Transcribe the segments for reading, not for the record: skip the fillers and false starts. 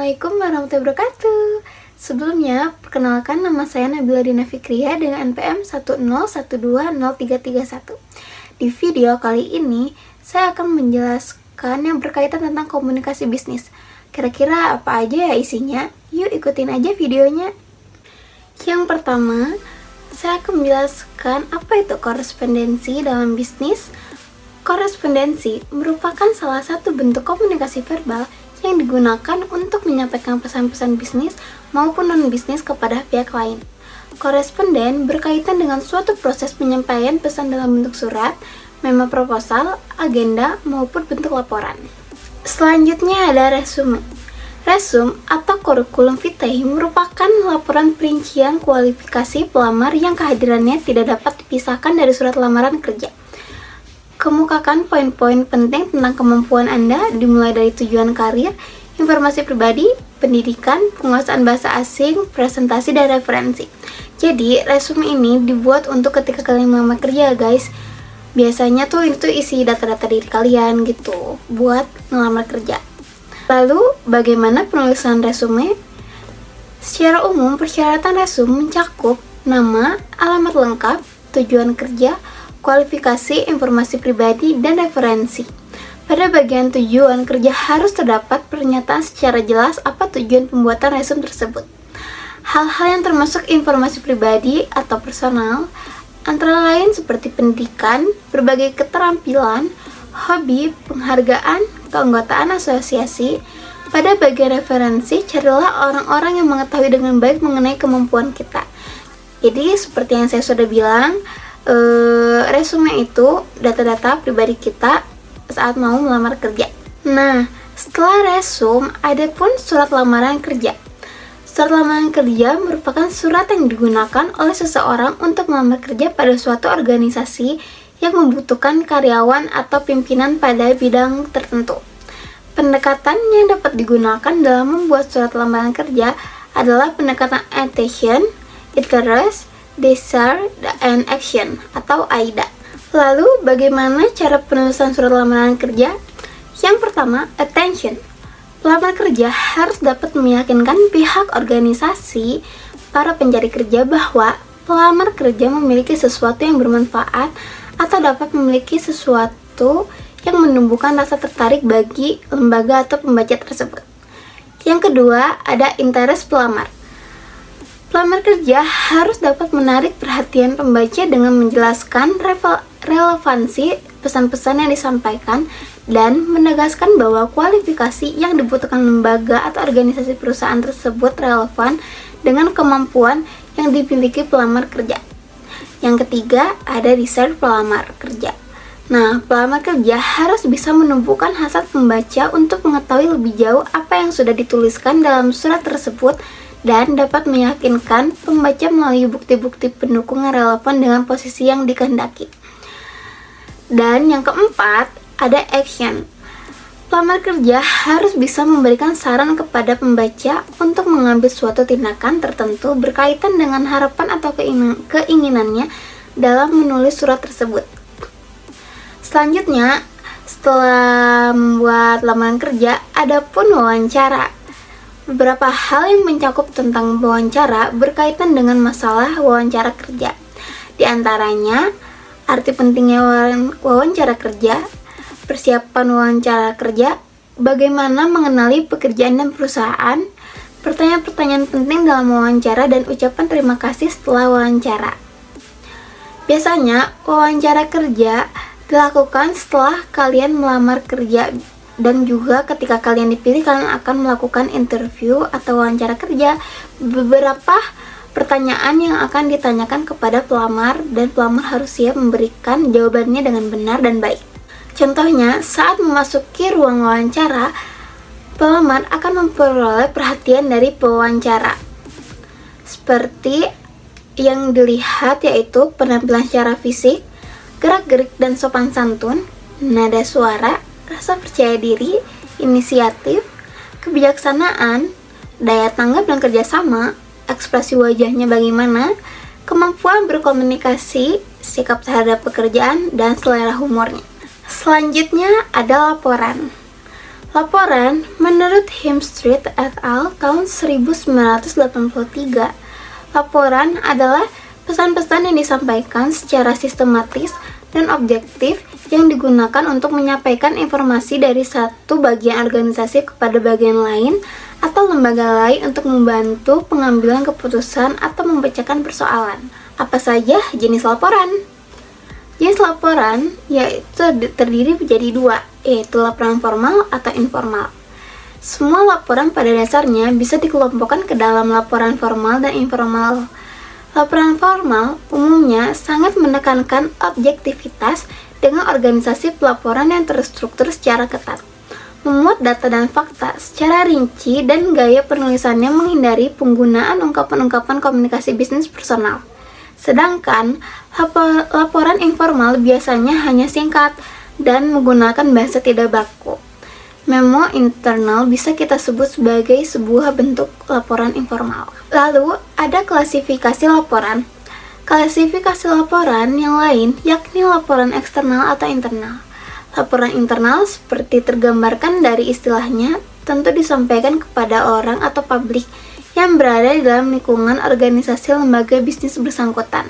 Assalamualaikum warahmatullahi wabarakatuh. Sebelumnya, perkenalkan nama saya Nabila Dina Fikriya dengan NPM 101203331. Di video kali ini, saya akan menjelaskan yang berkaitan tentang komunikasi bisnis. Kira-kira apa aja ya isinya? Yuk ikutin aja videonya. Yang pertama, saya akan menjelaskan apa itu korespondensi dalam bisnis. Korespondensi merupakan salah satu bentuk komunikasi verbal yang digunakan untuk menyampaikan pesan-pesan bisnis maupun non-bisnis kepada pihak lain. Koresponden berkaitan dengan suatu proses penyampaian pesan dalam bentuk surat, memo proposal, agenda, maupun bentuk laporan. Selanjutnya ada resume. Resume atau kurikulum vitae merupakan laporan perincian kualifikasi pelamar yang kehadirannya tidak dapat dipisahkan dari surat lamaran kerja. Kemukakan poin-poin penting tentang kemampuan Anda, dimulai dari tujuan karir, informasi pribadi, pendidikan, penguasaan bahasa asing, presentasi, dan referensi. Jadi, resume ini dibuat untuk ketika kalian melamar kerja, guys. Biasanya tuh itu isi data-data diri kalian gitu, buat melamar kerja. Lalu, bagaimana penulisan resume? Secara umum, persyaratan resume mencakup nama, alamat lengkap, tujuan kerja, kualifikasi, informasi pribadi, dan referensi. Pada bagian tujuan kerja harus terdapat pernyataan secara jelas apa tujuan pembuatan resume tersebut. Hal-hal yang termasuk informasi pribadi atau personal, antara lain seperti pendidikan, berbagai keterampilan, hobi, penghargaan, keanggotaan asosiasi. Pada bagian referensi, carilah orang-orang yang mengetahui dengan baik mengenai kemampuan kita. Jadi seperti yang saya sudah bilang, resume itu data-data pribadi kita saat mau melamar kerja. Nah, setelah resume, ada pun surat lamaran kerja. Surat lamaran kerja merupakan surat yang digunakan oleh seseorang untuk melamar kerja pada suatu organisasi yang membutuhkan karyawan atau pimpinan pada bidang tertentu. Pendekatan yang dapat digunakan dalam membuat surat lamaran kerja adalah pendekatan attention, interest, desire, and action atau AIDA. Lalu, bagaimana cara penulisan surat lamaran kerja? Yang pertama, attention. Pelamar kerja harus dapat meyakinkan pihak organisasi para pencari kerja bahwa pelamar kerja memiliki sesuatu yang bermanfaat atau dapat memiliki sesuatu yang menumbuhkan rasa tertarik bagi lembaga atau pembaca tersebut. Yang kedua, ada interest pelamar. Pelamar kerja harus dapat menarik perhatian pembaca dengan menjelaskan relevansi pesan-pesan yang disampaikan dan menegaskan bahwa kualifikasi yang dibutuhkan lembaga atau organisasi perusahaan tersebut relevan dengan kemampuan yang dimiliki pelamar kerja. Yang ketiga, ada desire pelamar kerja. Nah, pelamar kerja harus bisa menumbuhkan hasrat pembaca untuk mengetahui lebih jauh apa yang sudah dituliskan dalam surat tersebut dan dapat meyakinkan pembaca melalui bukti-bukti pendukung yang relevan dengan posisi yang dikehendaki. Dan yang keempat, ada action. Pelamar kerja harus bisa memberikan saran kepada pembaca untuk mengambil suatu tindakan tertentu berkaitan dengan harapan atau keinginannya dalam menulis surat tersebut. Selanjutnya, setelah membuat lamaran kerja, ada pun wawancara. Beberapa hal yang mencakup tentang wawancara berkaitan dengan masalah wawancara kerja. Di antaranya, arti pentingnya wawancara kerja, persiapan wawancara kerja, bagaimana mengenali pekerjaan dan perusahaan, pertanyaan-pertanyaan penting dalam wawancara, dan ucapan terima kasih setelah wawancara. Biasanya, wawancara kerja dilakukan setelah kalian melamar kerja, dan juga ketika kalian dipilih, kalian akan melakukan interview atau wawancara kerja. Beberapa pertanyaan yang akan ditanyakan kepada pelamar, dan pelamar harus siap memberikan jawabannya dengan benar dan baik. Contohnya, saat memasuki ruang wawancara, pelamar akan memperoleh perhatian dari pewawancara. Seperti yang dilihat yaitu penampilan secara fisik, gerak-gerik dan sopan santun, nada suara, rasa percaya diri, inisiatif, kebijaksanaan, daya tanggap dan kerjasama, ekspresi wajahnya bagaimana, kemampuan berkomunikasi, sikap terhadap pekerjaan, dan selera humornya. Selanjutnya ada laporan. Laporan menurut Hemstreet et al. Tahun 1983, laporan adalah pesan-pesan yang disampaikan secara sistematis dan objektif yang digunakan untuk menyampaikan informasi dari satu bagian organisasi kepada bagian lain atau lembaga lain untuk membantu pengambilan keputusan atau memecahkan persoalan. Apa saja jenis laporan? Jenis laporan yaitu terdiri menjadi dua, yaitu laporan formal atau informal. Semua laporan pada dasarnya bisa dikelompokkan ke dalam laporan formal dan informal. Laporan formal umumnya sangat menekankan objektivitas dengan organisasi pelaporan yang terstruktur secara ketat, memuat data dan fakta secara rinci, dan gaya penulisannya menghindari penggunaan ungkapan-ungkapan komunikasi bisnis personal. Sedangkan laporan informal biasanya hanya singkat dan menggunakan bahasa tidak baku. Memo internal bisa kita sebut sebagai sebuah bentuk laporan informal. Lalu, ada klasifikasi laporan. Klasifikasi laporan yang lain yakni laporan eksternal atau internal. Laporan internal seperti tergambarkan dari istilahnya tentu disampaikan kepada orang atau publik yang berada di dalam lingkungan organisasi lembaga bisnis bersangkutan.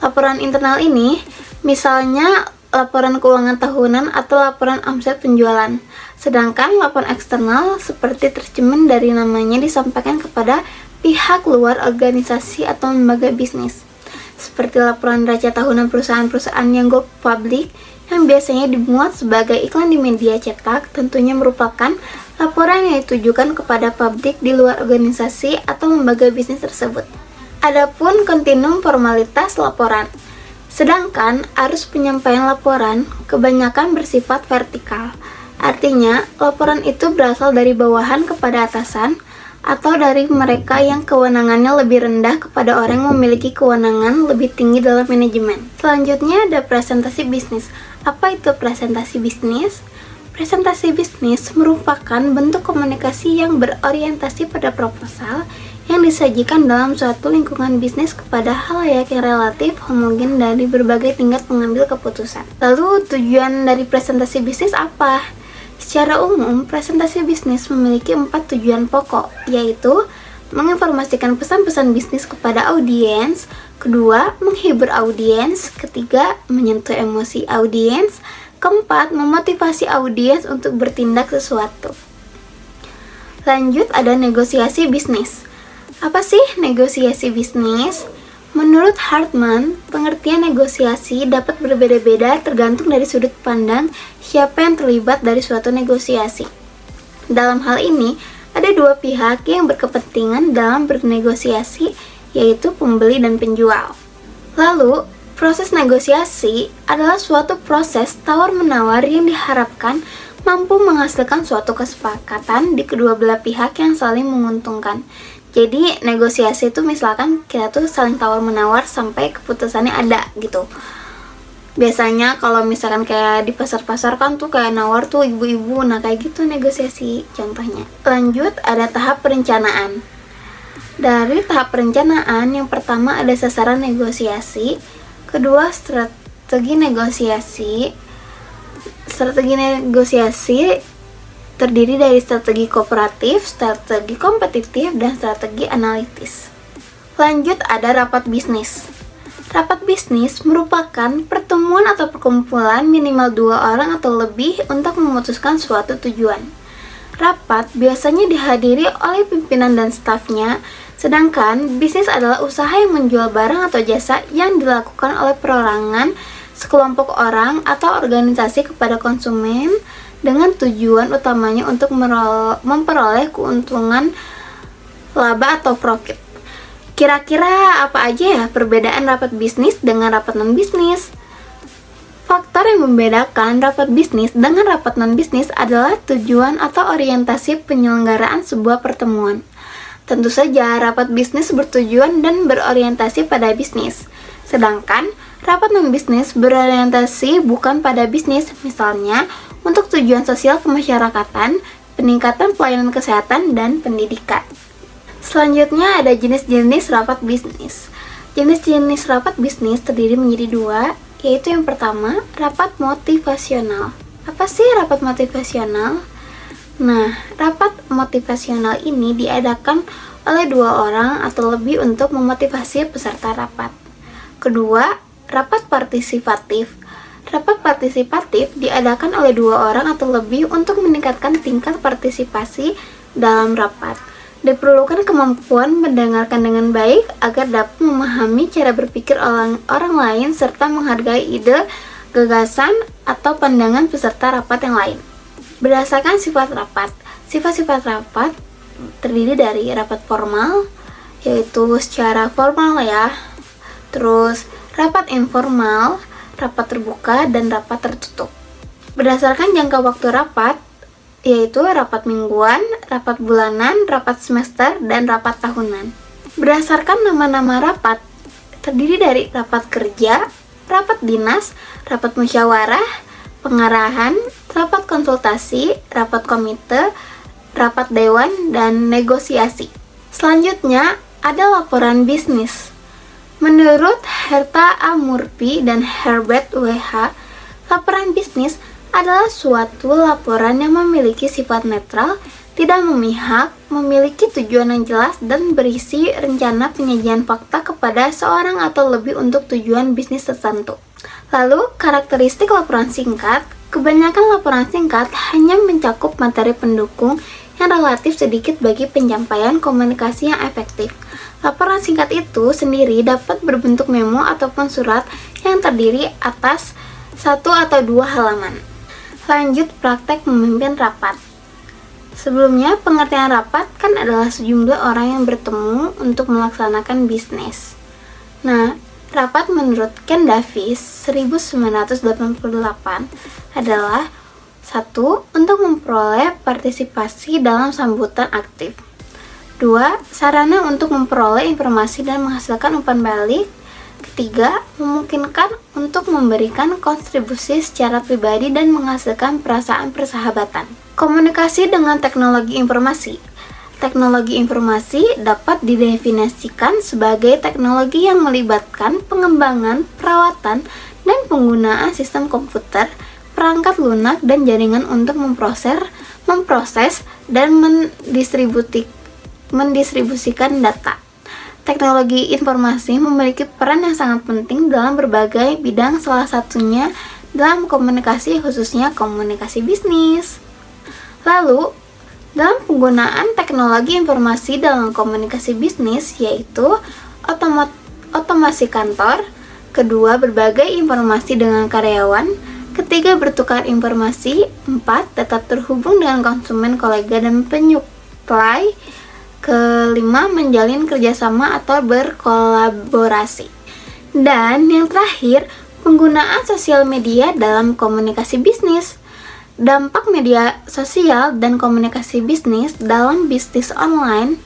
Laporan internal ini misalnya laporan keuangan tahunan atau laporan omset penjualan. Sedangkan laporan eksternal seperti tercermin dari namanya disampaikan kepada pihak luar organisasi atau lembaga bisnis. Seperti laporan neraca tahunan perusahaan-perusahaan yang go public yang biasanya dimuat sebagai iklan di media cetak, tentunya merupakan laporan yang ditujukan kepada publik di luar organisasi atau lembaga bisnis tersebut. Adapun kontinum formalitas laporan. Sedangkan arus penyampaian laporan kebanyakan bersifat vertikal. Artinya, laporan itu berasal dari bawahan kepada atasan atau dari mereka yang kewenangannya lebih rendah kepada orang yang memiliki kewenangan lebih tinggi dalam manajemen. Selanjutnya ada presentasi bisnis. Apa itu presentasi bisnis? Presentasi bisnis merupakan bentuk komunikasi yang berorientasi pada proposal yang disajikan dalam suatu lingkungan bisnis kepada halayak yang relatif homogen dari berbagai tingkat pengambil keputusan. Lalu tujuan dari presentasi bisnis apa? Secara umum, presentasi bisnis memiliki 4 tujuan pokok, yaitu menginformasikan pesan-pesan bisnis kepada audiens, kedua, menghibur audiens, ketiga, menyentuh emosi audiens, keempat, memotivasi audiens untuk bertindak sesuatu. Lanjut, ada negosiasi bisnis. Apa sih negosiasi bisnis? Menurut Hartman, pengertian negosiasi dapat berbeda-beda tergantung dari sudut pandang siapa yang terlibat dari suatu negosiasi. Dalam hal ini, ada dua pihak yang berkepentingan dalam bernegosiasi, yaitu pembeli dan penjual. Lalu, proses negosiasi adalah suatu proses tawar-menawar yang diharapkan mampu menghasilkan suatu kesepakatan di kedua belah pihak yang saling menguntungkan. Jadi negosiasi itu misalkan kita tuh saling tawar-menawar sampai keputusannya ada gitu. Biasanya kalau misalkan kayak di pasar-pasar kan tuh kayak nawar tuh ibu-ibu, nah kayak gitu negosiasi contohnya. Lanjut, ada tahap perencanaan. Dari tahap perencanaan, yang pertama ada sasaran negosiasi, kedua strategi negosiasi. Strategi negosiasi terdiri dari strategi kooperatif, strategi kompetitif, dan strategi analitis. Lanjut, ada rapat bisnis. Rapat bisnis merupakan pertemuan atau perkumpulan minimal 2 orang atau lebih untuk memutuskan suatu tujuan. Rapat biasanya dihadiri oleh pimpinan dan stafnya, sedangkan bisnis adalah usaha yang menjual barang atau jasa yang dilakukan oleh perorangan, sekelompok orang, atau organisasi kepada konsumen dengan tujuan utamanya untuk memperoleh keuntungan laba atau profit. Kira-kira apa aja ya perbedaan rapat bisnis dengan rapat non-bisnis? Faktor yang membedakan rapat bisnis dengan rapat non-bisnis adalah tujuan atau orientasi penyelenggaraan sebuah pertemuan. Tentu saja rapat bisnis bertujuan dan berorientasi pada bisnis, sedangkan rapat non-bisnis berorientasi bukan pada bisnis, misalnya untuk tujuan sosial kemasyarakatan, peningkatan pelayanan kesehatan, dan pendidikan. Selanjutnya ada jenis-jenis rapat bisnis. Jenis-jenis rapat bisnis terdiri menjadi 2, yaitu yang pertama, rapat motivasional. Apa sih rapat motivasional? Nah, rapat motivasional ini diadakan oleh 2 orang atau lebih untuk memotivasi peserta rapat. Kedua, rapat partisipatif. Rapat partisipatif diadakan oleh 2 orang atau lebih untuk meningkatkan tingkat partisipasi dalam rapat. Diperlukan kemampuan mendengarkan dengan baik agar dapat memahami cara berpikir orang lain serta menghargai ide, gagasan, atau pandangan peserta rapat yang lain. Berdasarkan sifat rapat, sifat-sifat rapat terdiri dari rapat formal, yaitu secara formal ya. Terus rapat informal, rapat terbuka, dan rapat tertutup. Berdasarkan jangka waktu rapat, yaitu rapat mingguan, rapat bulanan, rapat semester, dan rapat tahunan. Berdasarkan nama-nama rapat, terdiri dari rapat kerja, rapat dinas, rapat musyawarah, pengarahan, rapat konsultasi, rapat komite, rapat dewan, dan negosiasi. Selanjutnya, ada laporan bisnis. Menurut Herta A. Murphy dan Herbert W.H., laporan bisnis adalah suatu laporan yang memiliki sifat netral, tidak memihak, memiliki tujuan yang jelas, dan berisi rencana penyajian fakta kepada seorang atau lebih untuk tujuan bisnis tertentu. Lalu, karakteristik laporan singkat. Kebanyakan laporan singkat hanya mencakup materi pendukung yang relatif sedikit bagi penyampaian komunikasi yang efektif. Laporan singkat itu sendiri dapat berbentuk memo ataupun surat yang terdiri atas 1 atau 2 halaman. Lanjut praktek memimpin rapat. Sebelumnya, pengertian rapat kan adalah sejumlah orang yang bertemu untuk melaksanakan bisnis. Nah, rapat menurut Ken Davis 1988 adalah 1. Untuk memperoleh partisipasi dalam sambutan aktif. 2. Sarana untuk memperoleh informasi dan menghasilkan umpan balik. Ketiga, memungkinkan untuk memberikan kontribusi secara pribadi dan menghasilkan perasaan persahabatan. Komunikasi dengan teknologi informasi. Teknologi informasi dapat didefinisikan sebagai teknologi yang melibatkan pengembangan, perawatan, dan penggunaan sistem komputer, perangkat lunak, dan jaringan untuk memproses dan mendistribusikan data. Teknologi informasi memiliki peran yang sangat penting dalam berbagai bidang, salah satunya dalam komunikasi, khususnya komunikasi bisnis. Lalu, dalam penggunaan teknologi informasi dalam komunikasi bisnis, yaitu otomasi kantor, kedua, berbagai informasi dengan karyawan, ketiga, bertukar informasi, 4, tetap terhubung dengan konsumen, kolega, dan penyuplai, kelima, menjalin kerjasama atau berkolaborasi. Dan yang terakhir, penggunaan sosial media dalam komunikasi bisnis. Dampak media sosial dan komunikasi bisnis dalam bisnis online.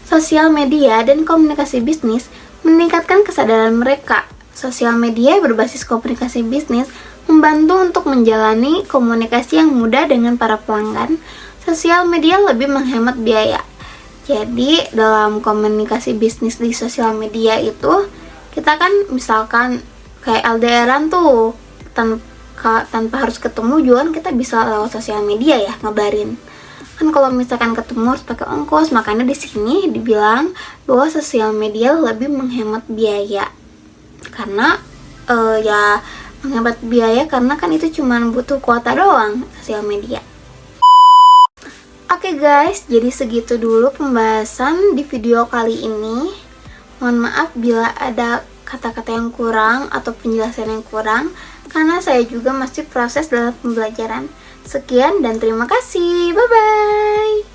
Sosial media dan komunikasi bisnis meningkatkan kesadaran mereka. Sosial media berbasis komunikasi bisnis membantu untuk menjalani komunikasi yang mudah dengan para pelanggan. Sosial media lebih menghemat biaya. Jadi dalam komunikasi bisnis di sosial media itu, kita kan misalkan kayak LDRan tuh tanpa harus ketemu juga kan kita bisa lewat sosial media ya ngabarin. Kan kalau misalkan ketemu harus pakai ongkos, makanya di sini dibilang bahwa sosial media lebih menghemat biaya. Karena ya menghemat biaya karena kan itu cuma butuh kuota doang sosial media. Oke guys, jadi segitu dulu pembahasan di video kali ini. Mohon maaf bila ada kata-kata yang kurang atau penjelasan yang kurang, karena saya juga masih proses dalam pembelajaran. Sekian dan terima kasih. Bye-bye.